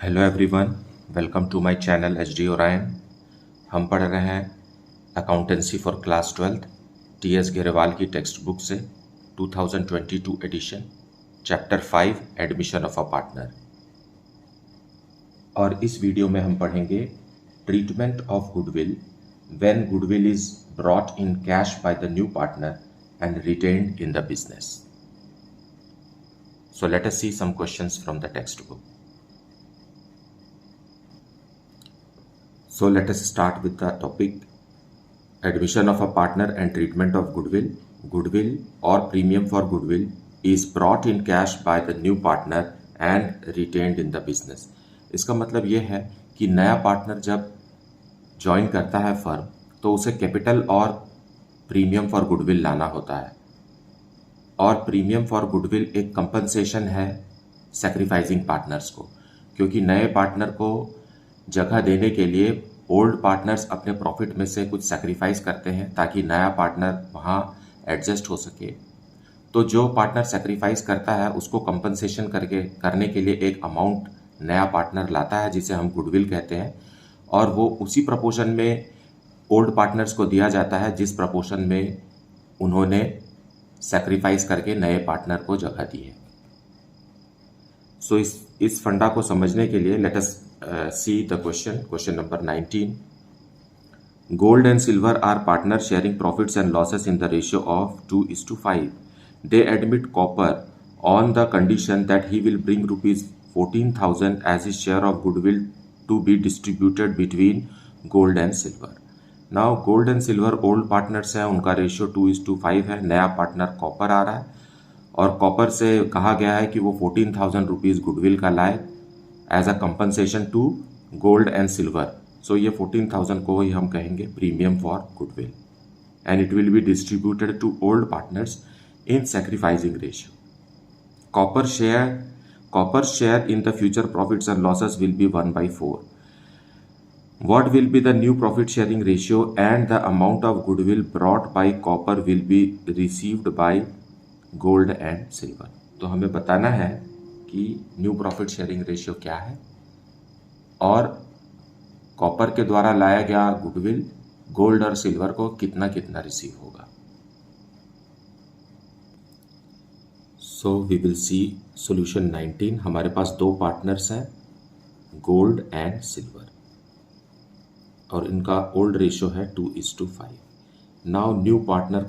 Hello everyone, welcome to my channel H D Orion. हम पढ़ रहे हैं accountancy for class 12 T S Grewal की टेक्स्ट बुक से 2022 edition, chapter 5 admission of a partner. और इस वीडियो में हम पढ़ेंगे treatment of goodwill when goodwill is brought in cash by the new partner and retained in the business. So let us see some questions from the text book. So let us start with the topic admission of a partner and treatment of goodwill. Goodwill or premium for goodwill is brought in cash by the new partner and retained in the business. इसका मतलब ये है कि नया partner जब join करता है firm तो उसे कैपिटल और प्रीमियम फॉर गुडविल लाना होता है, और प्रीमियम फॉर गुडविल एक कंपनसेशन है सैक्रिफाइसिंग पार्टनर्स को, क्योंकि नए पार्टनर को जगह देने के लिए ओल्ड पार्टनर्स अपने प्रॉफिट में से कुछ सैक्रिफाइस करते हैं ताकि नया पार्टनर वहाँ एडजस्ट हो सके। तो जो पार्टनर सैक्रिफाइस करता है उसको कंपनसेशन करने के लिए एक अमाउंट नया पार्टनर लाता है जिसे हम गुडविल कहते हैं, और वो उसी प्रपोर्शन में ओल्ड पार्टनर्स को दिया जाता है जिस प्रपोर्शन में उन्होंने सैक्रिफाइस करके नए पार्टनर को जगह दी है। सो इस फंडा को समझने के लिए let us see the question number 19. Gold and silver are partners sharing profits and losses in the ratio of 2:5. They admit copper on the condition that he will bring rupees 14,000 as his share of goodwill to be distributed between gold and silver. Now gold and silver old partners हैं, उनका ratio 2:5 है। नया partner copper आ रहा है और copper से कहा गया है कि वो 14,000 रुपीज़ गुडविल का लाए as a compensation to Gold and Silver. So ये 14,000 को ही हम कहेंगे premium for goodwill, and it will be distributed to old partners in sacrificing ratio. Copper share in the future profits and losses will be 1/4. What will be the new profit sharing ratio and the amount of goodwill brought by copper will be received by gold and silver. तो हमें बताना है कि new profit sharing ratio क्या है और copper के द्वारा लाया गया गुडविल गोल्ड और सिल्वर को कितना कितना रिसीव होगा. So we will see solution 19. हमारे पास दो पार्टनर्स हैं, गोल्ड एंड सिल्वर, और इनका ओल्ड रेशियो है 2:5. Now new partner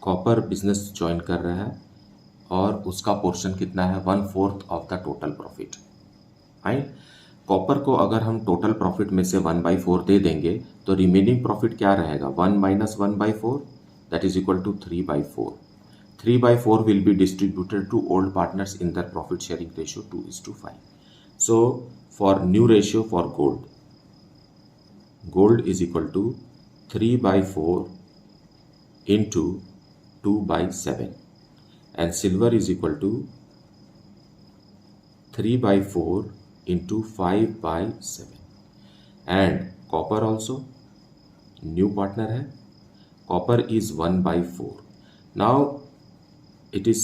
copper business join कर रहा है और उसका पोर्शन कितना है, 1/4 of the total profit. Right, copper को अगर हम टोटल प्रॉफिट में से 1/4 दे देंगे तो रिमेनिंग प्रॉफिट क्या रहेगा, 1 - 1/4 that is equal to 3/4. 3/4 will be distributed to old partners in the profit sharing ratio 2:5. So for new ratio for gold is equal to 3/4 into 2/7 and silver is equal to 3/4 into 5/7. and copper also new partner है, copper is 1/4. now it is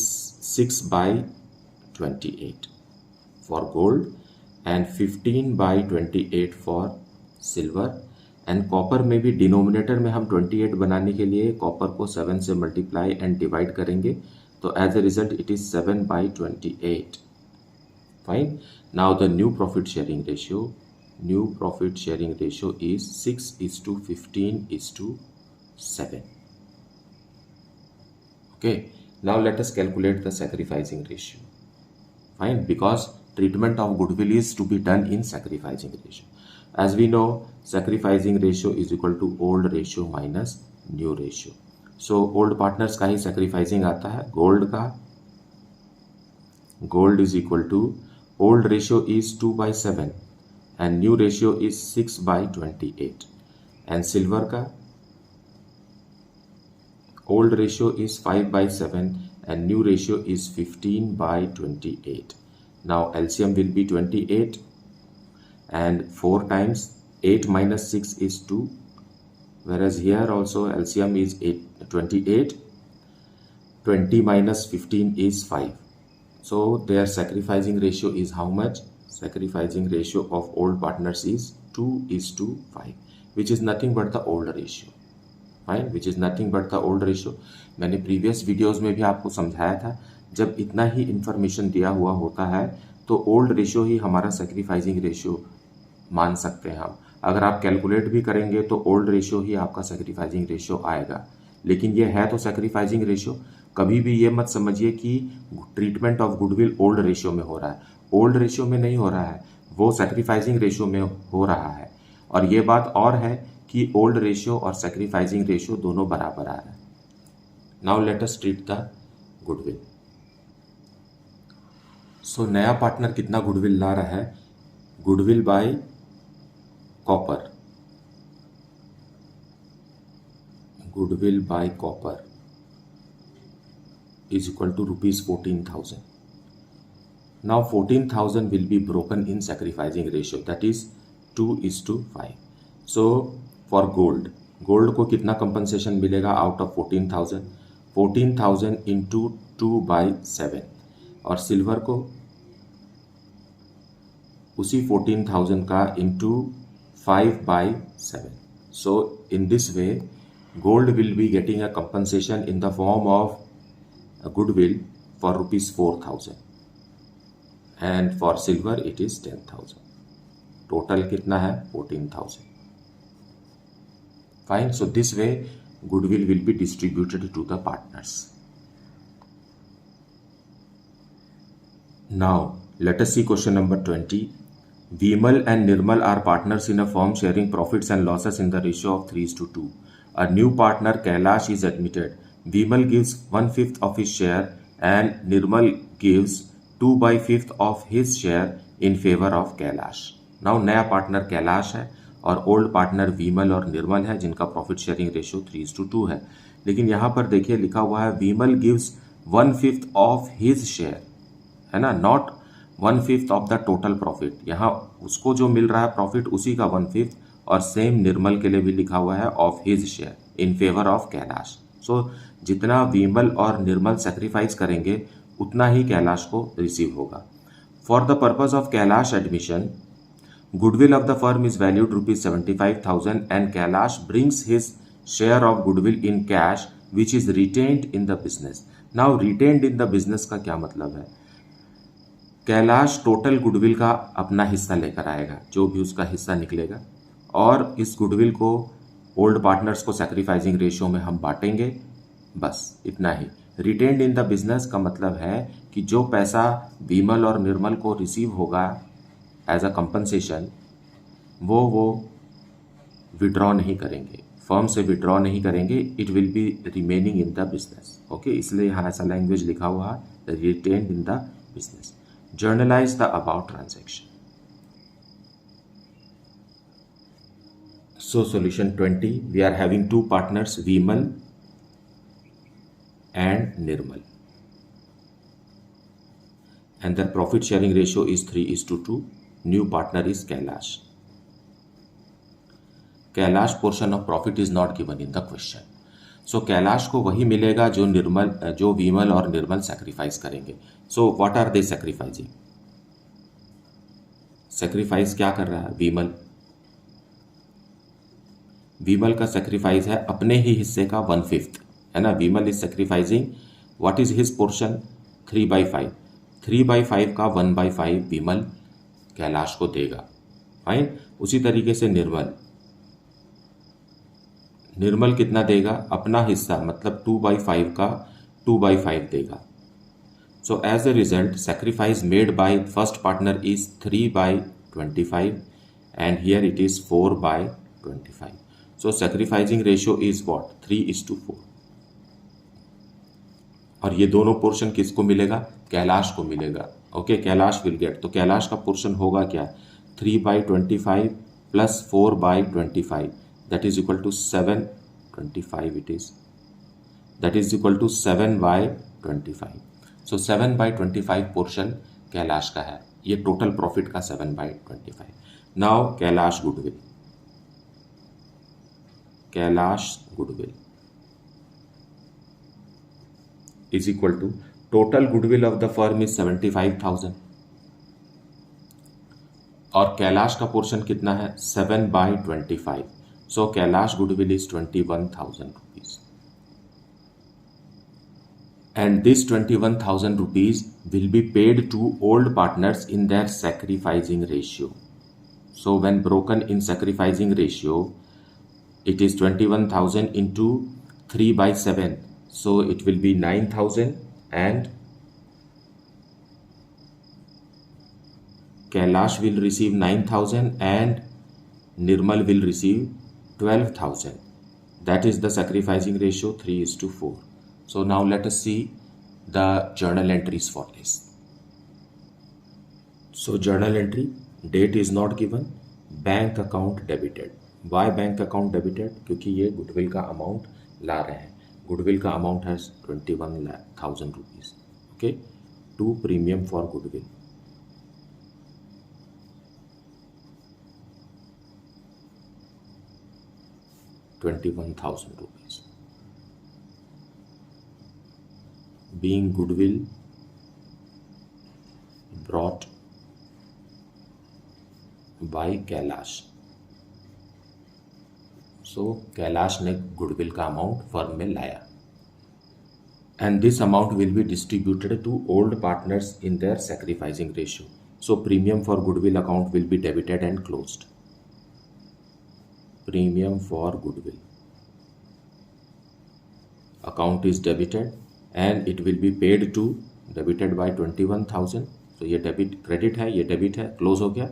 6/28 for gold and 15/28 for silver. And copper में भी denominator में हम 28 बनाने के लिए copper को 7 से मल्टीप्लाई एंड डिवाइड करेंगे, तो as a result it is 7/28. Fine. Now the new profit sharing ratio is 6:15:7. Okay, now let us calculate the sacrificing ratio. Fine, because treatment of goodwill is to be done in sacrificing ratio. As we know, sacrificing ratio is equal to old ratio minus new ratio. So old partners का ही sacrificing आता है, gold is equal to old ratio is 2/7 and new ratio is 6/28, and silver का old ratio is 5/7 and new ratio is 15/28. Now LCM will be 28 and 4 times 8 minus 6 is 2, whereas here also LCM is 28. 20 minus 15 is 5. So their sacrificing ratio is how much, sacrificing ratio of old partners is 2:5, which is nothing but the old ratio. Fine, which is nothing but the old ratio. मैंने previous videos में भी आपको समझाया था, जब इतना ही information दिया हुआ होता है तो ओल्ड रेशियो ही हमारा सेक्रीफाइसिंग रेशियो मान सकते हैं हम. अगर आप कैलकुलेट भी करेंगे तो ओल्ड रेशियो ही आपका सेक्रीफाइसिंग रेशियो आएगा. लेकिन ये है तो सेक्रीफाइसिंग रेशियो. कभी भी ये मत समझिए कि treatment of goodwill old ratio में हो रहा है. ओल्ड रेशियो में नहीं हो रहा है, वो सेक्रीफाइसिंग रेशियो में हो रहा है. और ये बात और है कि ओल्ड रेशियो और सेक्रीफाइसिंग रेशियो दोनों बराबर आ रहा है. Now let us treat the goodwill. So नया पार्टनर कितना गुडविल ला रहा है? Goodwill by Copper, goodwill by Copper is equal to rupees 14,000. Now 14,000 will be broken in sacrificing ratio, that is 2:5. So for gold, gold को कितना compensation मिलेगा out of 14,000? 14,000 into 2/7. और silver को उसी 14,000 का into 5/7. So in this way gold will be getting a compensation in the form of a goodwill for rupees 4,000 and for silver it is 10,000. Total कितना है? 14,000. Fine. So this way goodwill will be distributed to the partners. Now let us see question number 20. Vimal and Nirmal are partners in a firm sharing profits and losses in the ratio of 3:2. A new partner Kailash is admitted. Vimal gives 1/5 of his share and Nirmal gives 2/5 of his share in favor of Kailash. Now नया partner Kailash है और old partner विमल और निर्मल है जिनका profit sharing ratio 3:2 है. लेकिन यहाँ पर देखिए लिखा हुआ है विमल गिव्स 1/5 ऑफ हिज शेयर, है ना, not 1/5 of the total profit. यहाँ उसको जो मिल रहा है प्रॉफिट उसी का 1/5, और सेम निर्मल के लिए भी लिखा हुआ है of his share in favour of Kailash. So जितना विमल और निर्मल सेक्रीफाइस करेंगे उतना ही कैलाश को रिसीव होगा. For the purpose of Kailash admission, goodwill of the firm is valued rupees 75,000 and Kailash brings his share of goodwill in cash which is retained in the business. Now retained in the business का क्या मतलब है? Kailash total goodwill का अपना हिस्सा लेकर आएगा, जो भी उसका हिस्सा निकलेगा, और इस गुडविल को ओल्ड पार्टनर्स को सैक्रिफाइसिंग रेशियो में हम बांटेंगे. बस इतना ही. रिटेन्ड इन द बिजनेस का मतलब है कि जो पैसा विमल और निर्मल को रिसीव होगा एज अ कंपनसेशन वो विड्रॉ नहीं करेंगे, फर्म से विड्रॉ नहीं करेंगे. It will be remaining in the business. Okay, इसलिए यहाँ ऐसा लैंग्वेज लिखा हुआ है retained in the business. Generalized the about transaction. So solution 20, we are having two partners, Vimal and Nirmal, and their profit sharing ratio is 3:2. New partner is Kailash. Kailash portion of profit is not given in the question. So Kailash को वही मिलेगा जो विमल और निर्मल sacrifice करेंगे. So what are they sacrificing? Sacrifice क्या कर रहा है विमल? विमल का सेक्रीफाइस है अपने ही हिस्से का 1/5, है ना. Vimal is sacrificing, what is his portion? 3/5. 3/5 का 1/5 विमल कैलाश को देगा. फाइन. उसी तरीके से निर्मल कितना देगा? अपना हिस्सा, मतलब 2/5 का 2/5 देगा. So as a result sacrifice made by first partner is 3/25 and here it is 4/25. So sacrificing ratio is what? 3:4. और ये दोनों पोर्शन किसको मिलेगा? कैलाश को मिलेगा. Okay, Kailash will get. तो कैलाश का पोर्शन होगा क्या? 3/25 plus 4/25, that is equal to 7/25. It is that is equal to 7/25. So 7/25 portion Kailash का है. ये टोटल प्रॉफिट का 7/25. Now Kailash goodwill. Kailash goodwill is equal to total goodwill of the firm is 75,000 और कैलाश का पोर्शन कितना है 7/25. So Kailash goodwill is 21,000 rupees. And this 21,000 rupees will be paid to old partners in their sacrificing ratio. So when broken in sacrificing ratio, it is 21,000 into 3/7. So it will be 9,000, and Kailash will receive 9,000 and Nirmal will receive 12,000. That is the sacrificing ratio 3:4. So now let us see the journal entries for this. So journal entry, date is not given, bank account debited. Why bank account debited? क्योंकि ये goodwill का amount ला रहे हैं. Goodwill का amount है 21,000 rupees. Okay, to premium for goodwill. ₹21,000. Being goodwill brought by Kailash. So Kailash ने goodwill का amount firm में लाया. And this amount will be distributed to old partners in their sacrificing ratio. So premium for goodwill account will be debited and closed. Premium for goodwill account is debited and it will be paid to, debited by 21,000. So ये debit credit है, ये debit है, close हो गया.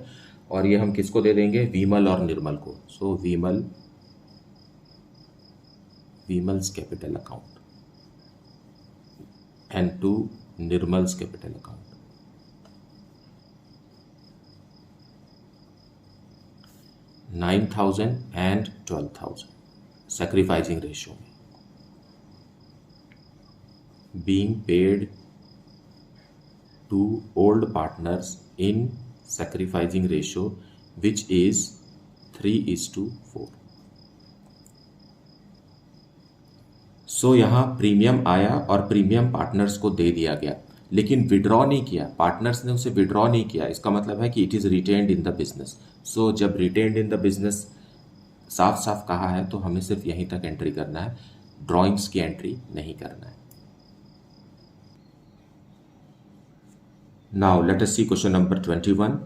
और ये हम किसको दे देंगे? विमल और निर्मल को. So Vimal's capital account and to Nirmal's capital account. $9,000 and $12,000 sacrificing ratio में being paid to old partners in sacrificing ratio which is 3:4. सो यहाँ प्रीमियम आया और प्रीमियम पार्टनर्स को दे दिया गया, लेकिन विड्रॉ नहीं किया. पार्टनर्स ने उसे विड्रॉ नहीं किया. इसका मतलब है कि it is retained in the business. So जब रिटेन्ड इन द बिजनेस साफ साफ कहा है तो हमें सिर्फ यहीं तक एंट्री करना है, ड्रॉइंग्स की एंट्री नहीं करना है. Now let us see question number 21.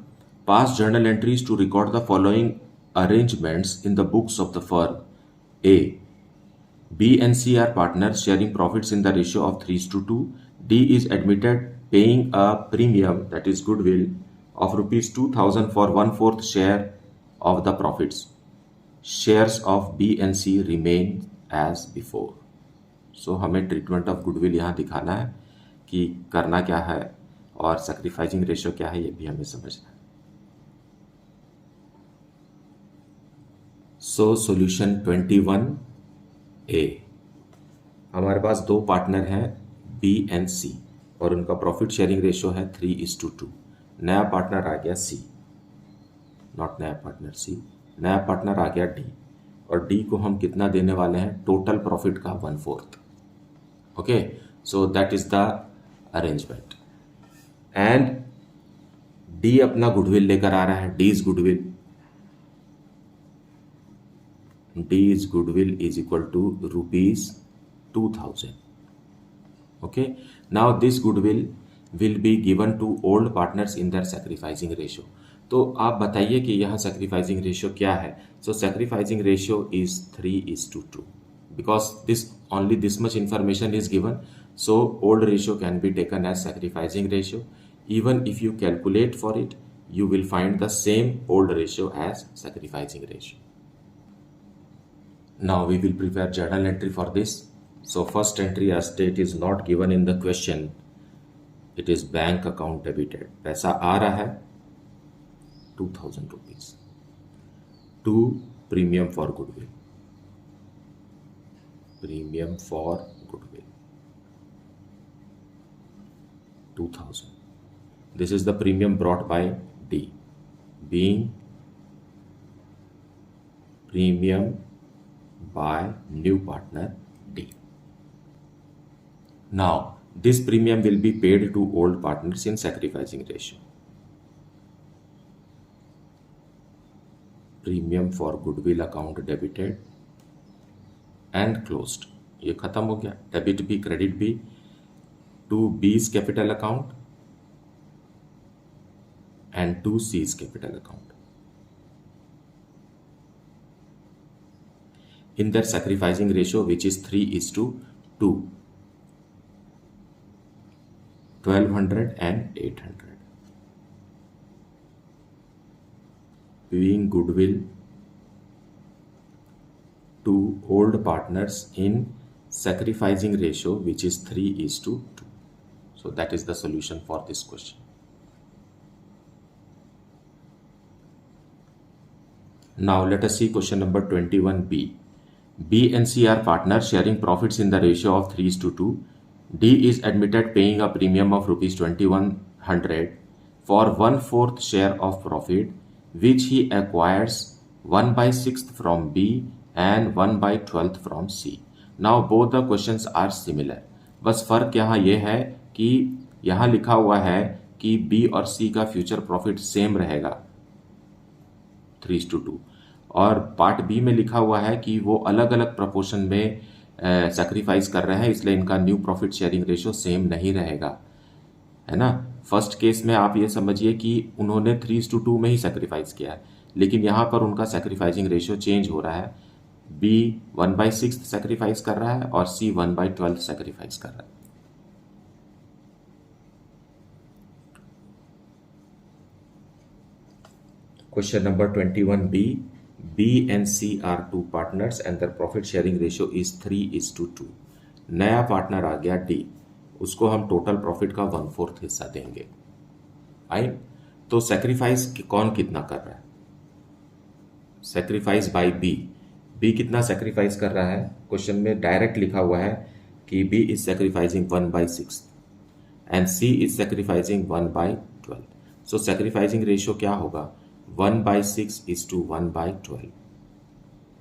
Pass journal entries to record the following arrangements in the books of the firm. A, B and C are partners sharing profits in the ratio of 3:2. D is admitted paying a premium, that is goodwill, of ₹2,000 for 1/4 share of the profits. Shares of B and C remain as before. So हमें treatment of goodwill यहाँ दिखाना है कि करना क्या है और sacrificing ratio क्या है, ये भी हमें समझना है. So solution 21A. हमारे पास दो पार्टनर हैं B एंड C और उनका प्रॉफिट शेयरिंग रेशियो है 3:2. नया पार्टनर आ गया C, नॉट नया पार्टनर C, नया पार्टनर आ गया D, और D को हम कितना देने वाले हैं? टोटल प्रॉफिट का 1/4. Okay, so that is the arrangement. And D अपना गुडविल लेकर आ रहा है. D is goodwill, D is goodwill is equal to ₹2,000. Okay, now this goodwill will be given to old partners in their sacrificing ratio. तो आप बताइए कि यहाँ sacrificing ratio क्या है? So sacrificing ratio is 3:2 because only this much information is given. So old ratio can be taken as sacrificing ratio. Even if you calculate for it, you will find the same old ratio as sacrificing ratio. Now we will prepare journal entry for this. So first entry, as date is not given in the question, it is bank account debited. पैसा आ रहा है ₹2,000 to premium for goodwill. Premium for goodwill 2,000. This is the premium brought by D, being premium by new partner D. Now this premium will be paid to old partners in sacrificing ratio. Premium for goodwill account debited and closed. ये खत्म हो गया, debit भी credit भी to B's capital account and to C's capital account. In their sacrificing ratio, which is 3:2, 1200 and 800, being goodwill to old partners in sacrificing ratio, which is 3:2. So that is the solution for this question. Now let us see question number 21b. B and C are partners sharing profits in the ratio of 3:2. D is admitted paying a premium of rupees 2100 for 1/4 share of profit, which he acquires 1/6 from B and 1/12 from C. Now both the questions are similar. बस फर्क यहाँ ये है कि यहाँ लिखा हुआ है कि B और C का फ्यूचर प्रॉफिट सेम रहेगा 3:2, और पार्ट बी में लिखा हुआ है कि वो अलग अलग प्रपोर्शन में सैक्रिफाइस कर रहे हैं, इसलिए इनका new profit sharing ratio same नहीं रहेगा, है ना। फर्स्ट केस में आप ये समझिए कि उन्होंने 3:2 में ही सैक्रिफाइस किया है, लेकिन यहाँ पर उनका सैक्रिफाइसिंग रेशियो चेंज हो रहा है। बी 1/6 सैक्रिफाइस कर रहा है और सी 1/12 सैक्रिफाइस कर रहा है। Question number 21b. B and C are two partners and their profit sharing ratio is 3:2. नया पार्टनर आ गया D, उसको हम टोटल प्रॉफिट का 1/4 हिस्सा देंगे। आई तो सेक्रीफाइस कौन कितना कर रहा है? Sacrifice by B. बी कितना सेक्रीफाइस कर रहा है? क्वेश्चन में डायरेक्ट लिखा हुआ है कि B is sacrificing 1/6 and C is sacrificing 1/12। So sacrificing ratio क्या होगा? 1/6:1/12।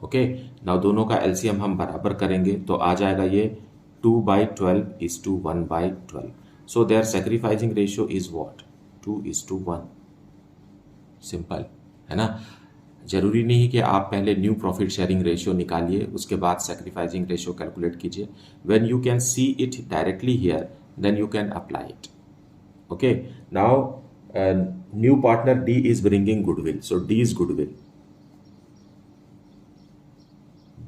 ओके, नाउ दोनों का एलसीएम हम बराबर करेंगे तो आ जाएगा ये 2/12:1/12। So their sacrificing ratio is what? 2:1। Simple है ना। जरूरी नहीं कि आप पहले न्यू प्रॉफिट शेयरिंग रेशियो निकालिए उसके बाद सैक्रिफाइसिंग रेशियो कैलकुलेट कीजिए। When you can see it directly here then you can apply it. Okay, now new partner D is bringing goodwill. So D is goodwill.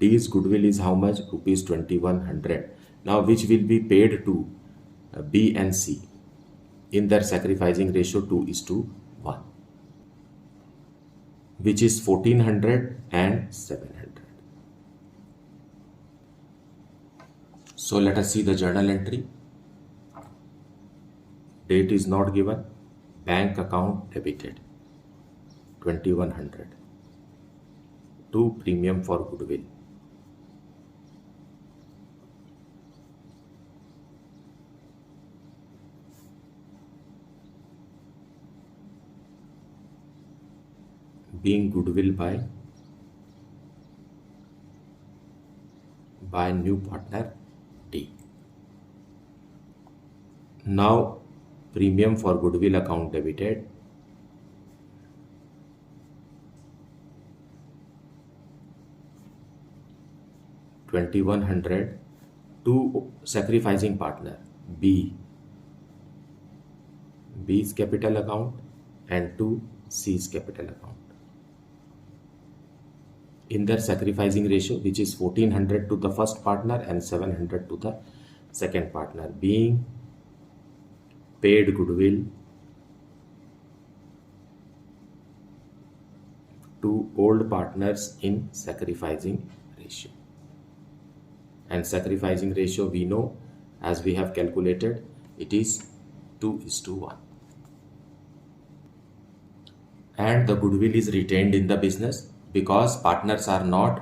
D's goodwill is how much? Rupees 2100. Now which will be paid to B and C in their sacrificing ratio 2:1, which is 1400 and 700. So let us see the journal entry. Date is not given. Bank account debited 2100 to premium for goodwill. Being goodwill by new partner D. Now premium for goodwill account debited $2,100 to sacrificing partner B, B's capital account and to C's capital account. In their sacrificing ratio, which is 1400 to the first partner and 700 to the second partner, being paid goodwill to old partners in sacrificing ratio. And sacrificing ratio we know, as we have calculated, it is 2:1. And the goodwill is retained in the business because partners are not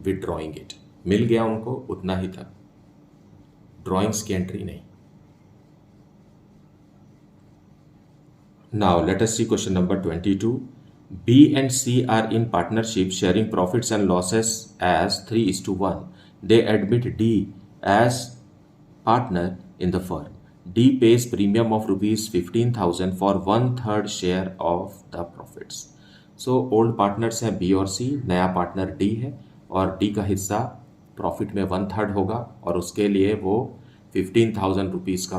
withdrawing it. मिल गया उनको उतना ही था, drawings की entry नहीं। Now let us see question number 22. B and C are in partnership sharing profits and losses as 3:1. They admit D as partner in the firm. D pays premium of rupees 15,000 for 1/3 share of the profits. So old partners हैं B और सी, नया partner D है और D का हिस्सा profit में 1/3 होगा और उसके लिए वो 15,000 रुपीज़ का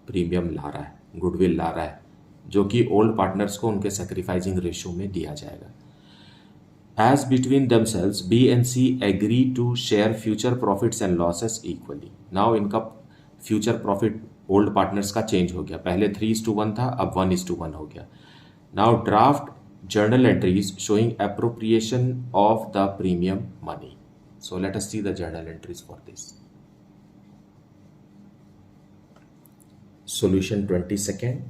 प्रीमियम ला रहा है, गुडविल ला रहा है, जो कि ओल्ड पार्टनर्स को उनके सेक्रीफाइसिंग रेशियो में दिया जाएगा. As between themselves, B and C agree to share future profits and losses equally. Now इनका future profit old partners का change हो गया. पहले 3:1 था, अब 1:1 हो गया. Now draft journal entries showing appropriation of the premium money. So let us see the journal entries for this. Solution 22nd.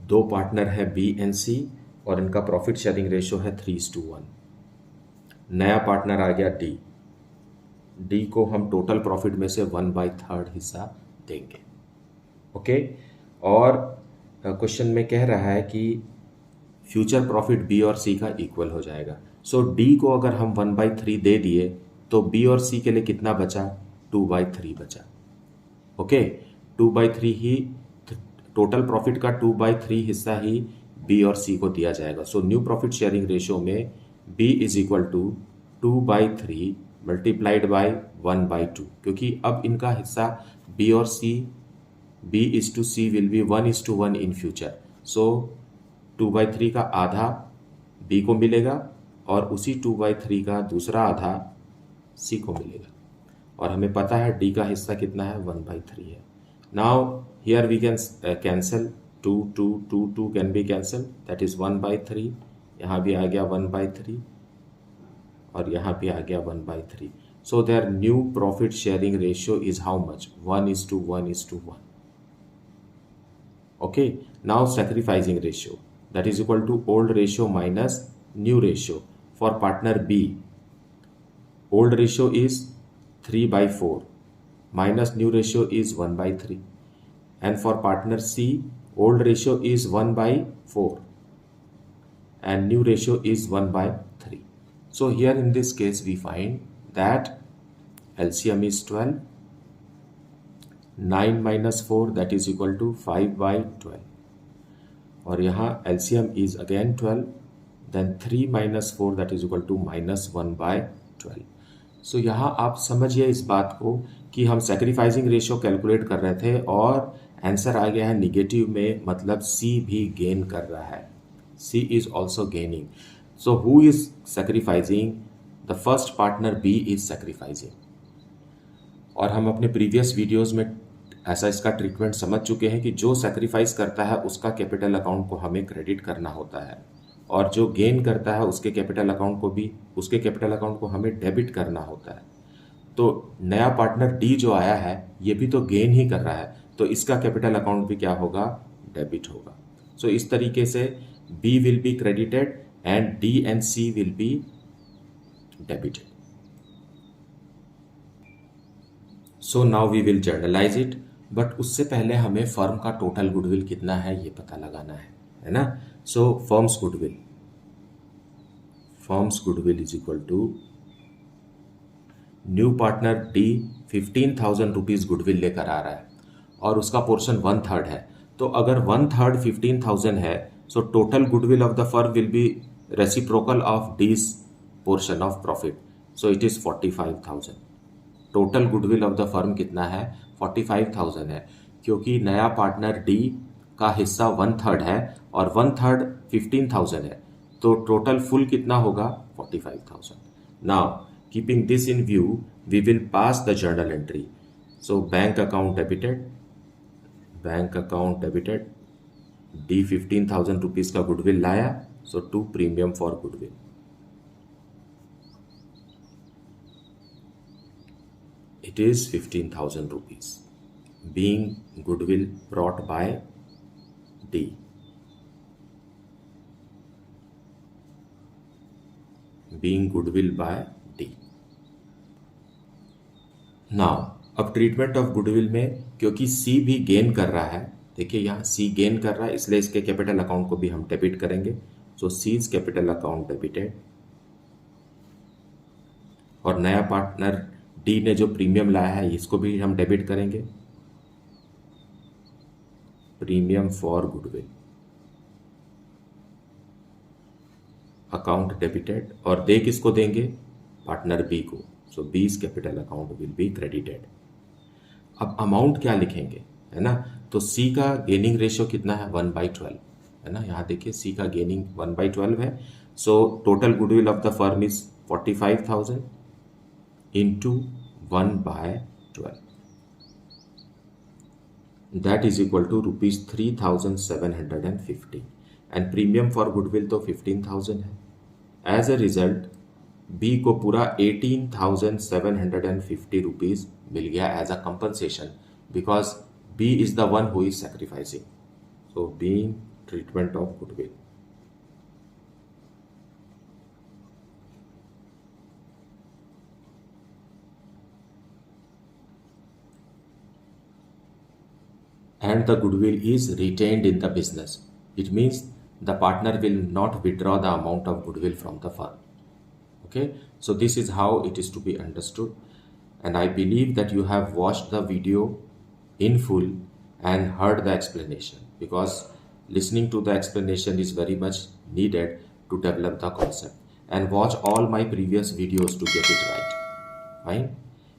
दो पार्टनर है B and C और इनका प्रॉफिट शेयरिंग रेशियो है 3:1. नया पार्टनर आ गया डी. डी को हम total profit में से 1/3 हिस्सा देंगे. ओके. और क्वेश्चन में कह रहा है कि फ्यूचर प्रॉफिट बी और सी का इक्वल हो जाएगा. सो डी को अगर हम 1/3 दे दिए तो बी और सी के लिए कितना बचा? 2/3 बचा. ओके. 2/3 ही टोटल प्रॉफिट का 2/3 हिस्सा ही बी और सी को दिया जाएगा. So new profit sharing ratio में B is equal to 2/3 multiplied by 1/2, क्योंकि अब इनका हिस्सा B और C, B is to C will be 1:1 in future. So 2/3 का आधा B को मिलेगा और उसी 2/3 का दूसरा आधा C को मिलेगा. और हमें पता है D का हिस्सा कितना है? 1/3 है. Now here we can cancel 2 can be cancel, that is 1/3. यहाँ भी आ गया 1/3 और यहाँ भी आ गया 1/3. So their new profit sharing ratio is how much? 1:1. Okay. Now sacrificing ratio, that is equal to old ratio minus new ratio. For partner B, old ratio is 3/4 minus new ratio is 1/3, and for partner C, old ratio is 1/4 and new ratio is 1/3. So here in this case we find that LCM is 12. 9 minus 4, that is equal to 5/12. और यहाँ LCM is again 12. Then 3 minus 4, that is equal to minus 1/12. सो यहाँ आप समझिए इस बात को कि हम सेक्रीफाइसिंग रेशियो कैलकुलेट कर रहे थे और आंसर आ गया है निगेटिव में, मतलब सी भी गेन कर रहा है. C is also gaining. So who is sacrificing? The first partner B is sacrificing. और हम अपने प्रीवियस वीडियोस में ऐसा इसका ट्रीटमेंट समझ चुके हैं कि जो सेक्रीफाइस करता है उसका कैपिटल अकाउंट को हमें क्रेडिट करना होता है और जो गेन करता है उसके कैपिटल अकाउंट को हमें डेबिट करना होता है. तो नया पार्टनर डी जो आया है ये भी तो गेन ही कर रहा है, तो इसका कैपिटल अकाउंट भी क्या होगा? डेबिट होगा. सो इस तरीके से B will be credited and D and C will be debited. So now we will journalize it, but उससे पहले हमें फर्म का टोटल गुडविल कितना है ये पता लगाना है ना. So firm's goodwill is equal to new partner D 15,000 rupees goodwill लेकर आ रहा है और उसका पोर्शन 1/3 है. तो अगर 1/3 15,000 है, so total goodwill of the firm will be reciprocal of D's portion of profit. So it is 45,000. Total goodwill of the firm कितना है? 45,000 है, क्योंकि नया पार्टनर डी का हिस्सा 1/3 है और 1/3 15,000 है, तो टोटल फुल कितना होगा? 45,000. Now keeping this in view we will pass the journal entry. So bank account debited, D 15,000 rupees का गुडविल लाया, so to premium for goodwill. It is 15,000 rupees being goodwill brought by D. Being goodwill by D. Now, अब treatment of goodwill में क्योंकि C भी gain कर रहा है, देखिए यहाँ C गेन कर रहा है इसलिए इसके कैपिटल अकाउंट को भी हम डेबिट करेंगे. सो C's कैपिटल अकाउंट डेबिटेड. और नया पार्टनर D ने जो प्रीमियम लाया है इसको भी हम डेबिट करेंगे. Premium for goodwill. Account debited, और दे किसको देंगे? पार्टनर बी को। So B's capital account will be credited. अब अमाउंट क्या लिखेंगे, है ना? तो सी का गेनिंग रेशियो कितना है? 1/12, है ना? यहाँ देखिए सी का गेनिंग 1/12 है। So total goodwill of the firm is 45,000 into 1/12, that is equal to rupees 3,750, and premium for goodwill तो 15,000 है। एज अ रिजल्ट बी को पूरा 18,750 रुपीज मिल गया as a compensation, because B is the one who is sacrificing. So being treatment of goodwill. And the goodwill is retained in the business. It means the partner will not withdraw the amount of goodwill from the firm. Okay, so this is how it is to be understood, and I believe that you have watched the video in full and heard the explanation, because listening to the explanation is very much needed to develop the concept. And watch all my previous videos to get it right. Fine.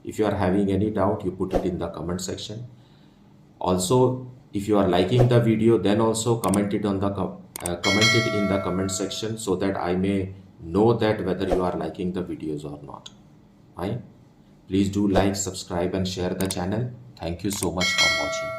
If you are having any doubt, you put it in the comment section. Also, if you are liking the video, then also comment it in the comment section, so that I may know that whether you are liking the videos or not. Fine. Please do like, subscribe and share the channel. Thank you so much for watching.